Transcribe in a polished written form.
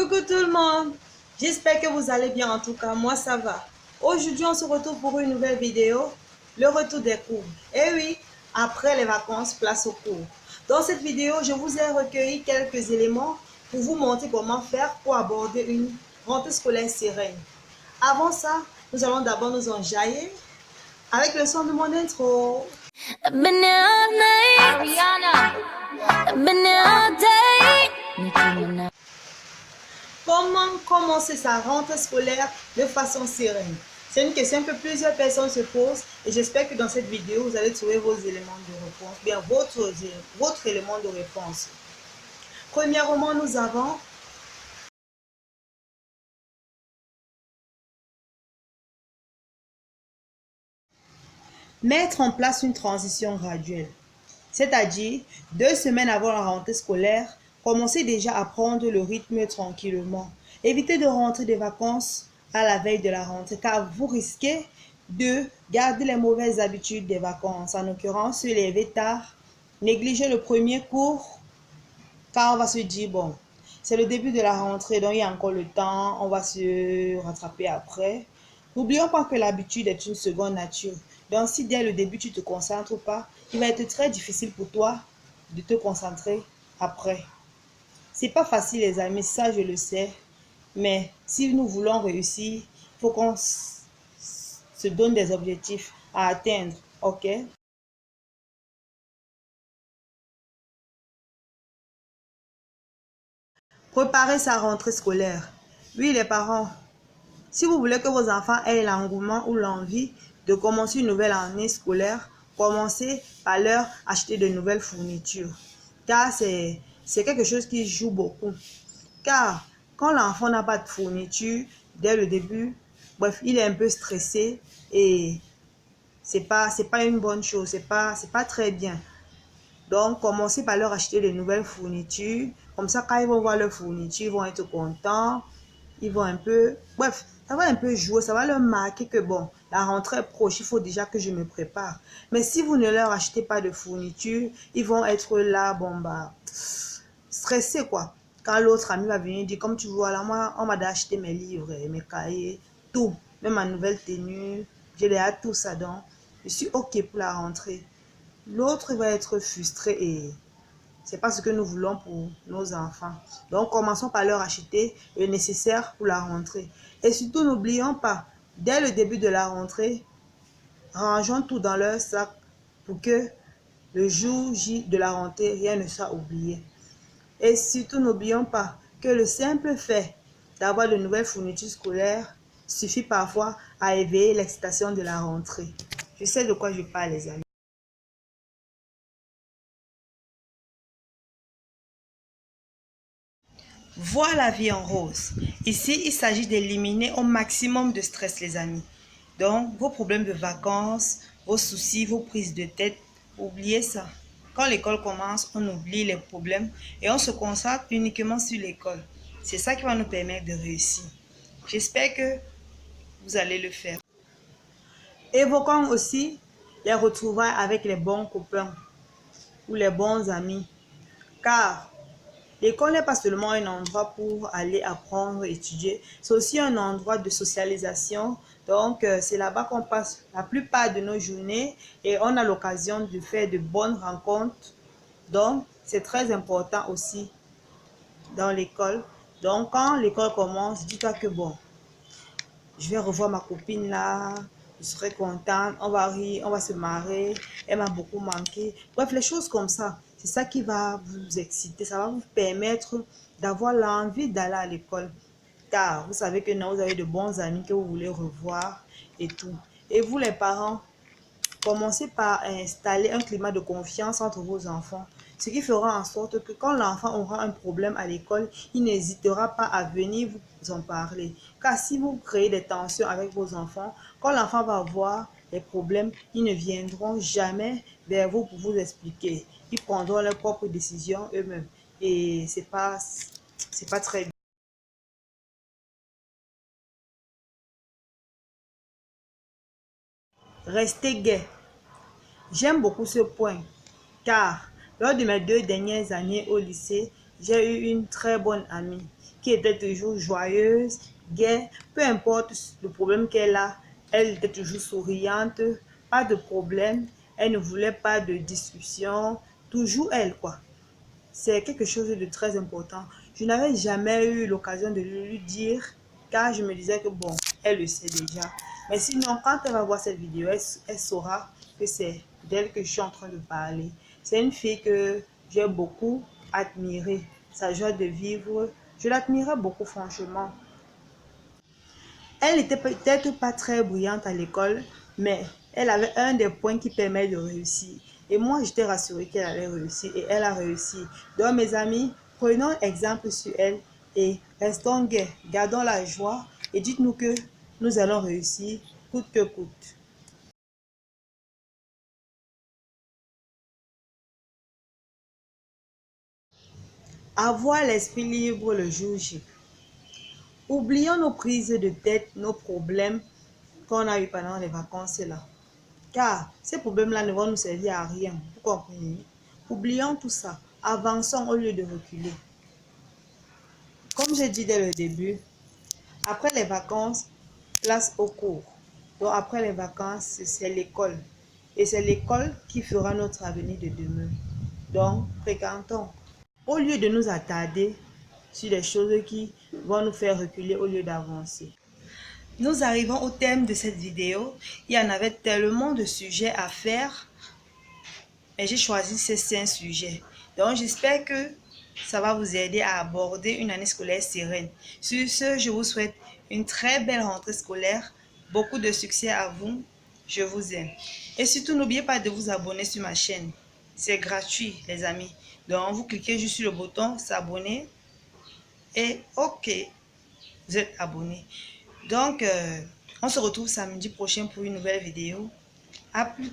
Coucou tout le monde, j'espère que vous allez bien. En tout cas, moi ça va. Aujourd'hui, on se retrouve pour une nouvelle vidéo, le retour des cours. Et oui, après les vacances, place aux cours. Dans cette vidéo, je vous ai recueilli quelques éléments pour vous montrer comment faire pour aborder une rentrée scolaire sereine. Avant ça, nous allons d'abord nous enjailler avec le son de mon intro. Comment commencer sa rentrée scolaire de façon sereine? C'est une question que plusieurs personnes se posent et j'espère que dans cette vidéo, vous allez trouver vos éléments de réponse, bien votre élément de réponse. Premièrement, nous avons mettre en place une transition graduelle. C'est-à-dire, 2 semaines avant la rentrée scolaire, commencez déjà à prendre le rythme tranquillement. Évitez de rentrer des vacances à la veille de la rentrée car vous risquez de garder les mauvaises habitudes des vacances. En l'occurrence, se lever tard, négliger le premier cours car on va se dire, bon, c'est le début de la rentrée, donc il y a encore le temps, on va se rattraper après. N'oublions pas que l'habitude est une seconde nature. Donc, si dès le début, tu ne te concentres pas, il va être très difficile pour toi de te concentrer après. C'est pas facile, les amis, ça, je le sais. Mais si nous voulons réussir, il faut qu'on se donne des objectifs à atteindre, ok? Préparer sa rentrée scolaire. Oui, les parents, si vous voulez que vos enfants aient l'engouement ou l'envie de commencer une nouvelle année scolaire, commencez par leur acheter de nouvelles fournitures. Car c'est quelque chose qui joue beaucoup. Car quand l'enfant n'a pas de fourniture dès le début, bref, il est un peu stressé et c'est pas une bonne chose, c'est pas très bien. Donc, commencez par leur acheter de nouvelles fournitures. Comme ça, quand ils vont voir leurs fournitures, ils vont être contents. Ils vont un peu... Bref, ça va un peu jouer. Ça va leur marquer que, bon, la rentrée est proche. Il faut déjà que je me prépare. Mais si vous ne leur achetez pas de fournitures, ils vont être là, bon, bah, stressés, quoi. Quand l'autre ami va venir dire, comme tu vois, là, moi, on m'a acheté mes livres, mes cahiers, tout. Même ma nouvelle tenue. J'ai déjà tout ça, donc je suis OK pour la rentrée. L'autre va être frustré et c'est pas ce que nous voulons pour nos enfants. Donc, commençons par leur acheter le nécessaire pour la rentrée. Et surtout, n'oublions pas, dès le début de la rentrée, rangeons tout dans leur sac pour que le jour J de la rentrée, rien ne soit oublié. Et surtout, n'oublions pas que le simple fait d'avoir de nouvelles fournitures scolaires suffit parfois à éveiller l'excitation de la rentrée. Je sais de quoi je parle, les amis. Voir la vie en rose. Ici, il s'agit d'éliminer au maximum de stress, les amis. Donc, vos problèmes de vacances, vos soucis, vos prises de tête, oubliez ça. Quand l'école commence, on oublie les problèmes et on se concentre uniquement sur l'école. C'est ça qui va nous permettre de réussir. J'espère que vous allez le faire. Évoquons aussi les retrouvailles avec les bons copains ou les bons amis. Car l'école n'est pas seulement un endroit pour aller apprendre, étudier, c'est aussi un endroit de socialisation. Donc, c'est là-bas qu'on passe la plupart de nos journées et on a l'occasion de faire de bonnes rencontres. Donc, c'est très important aussi dans l'école. Donc, quand l'école commence, dis-toi que bon, je vais revoir ma copine là, je serai contente, on va rire, on va se marrer, elle m'a beaucoup manqué. Bref, les choses comme ça, c'est ça qui va vous exciter, ça va vous permettre d'avoir l'envie d'aller à l'école. Car vous savez que non, vous avez de bons amis que vous voulez revoir et tout. Et vous les parents, commencez par installer un climat de confiance entre vos enfants, ce qui fera en sorte que quand l'enfant aura un problème à l'école, il n'hésitera pas à venir vous en parler. Car si vous créez des tensions avec vos enfants, quand l'enfant va voir les problèmes, ils ne viendront jamais vers vous pour vous expliquer. Ils prendront leurs propres décisions eux-mêmes. Et c'est pas très bien. Restez gai. J'aime beaucoup ce point, car lors de mes 2 dernières années au lycée, j'ai eu une très bonne amie. qui était toujours joyeuse, gaie, peu importe le problème qu'elle a, elle était toujours souriante, pas de problème, elle ne voulait pas de discussion, toujours elle quoi. C'est quelque chose de très important. Je n'avais jamais eu l'occasion de lui dire, car je me disais que bon, elle le sait déjà. Mais sinon, quand elle va voir cette vidéo, elle saura que c'est d'elle que je suis en train de parler. C'est une fille que j'ai beaucoup admirée. Sa joie de vivre, je l'admirais beaucoup franchement. Elle n'était peut-être pas très brillante à l'école, mais elle avait un des points qui permet de réussir. Et moi, j'étais rassurée qu'elle allait réussir et elle a réussi. Donc, mes amis, prenons exemple sur elle et restons gais, gardons la joie et dites-nous que nous allons réussir coûte que coûte. Avoir l'esprit libre le jour J. Oublions nos prises de tête, nos problèmes qu'on a eu pendant les vacances là. Car ces problèmes-là ne vont nous servir à rien. Vous comprenez? Oublions tout ça. Avançons au lieu de reculer. Comme j'ai dit dès le début, après les vacances, place au cours. Donc après les vacances, c'est l'école. Et c'est l'école qui fera notre avenir de demain. Donc, fréquentons. Au lieu de nous attarder sur les choses qui vont nous faire reculer au lieu d'avancer. Nous arrivons au thème de cette vidéo. Il y en avait tellement de sujets à faire, mais j'ai choisi ces 5 sujets. Donc, j'espère que ça va vous aider à aborder une année scolaire sereine. Sur ce, je vous souhaite une très belle rentrée scolaire, beaucoup de succès à vous. Je vous aime. Et surtout, n'oubliez pas de vous abonner sur ma chaîne. C'est gratuit, les amis. Donc, vous cliquez juste sur le bouton s'abonner et OK, vous êtes abonné. Donc, on se retrouve samedi prochain pour une nouvelle vidéo. À plus.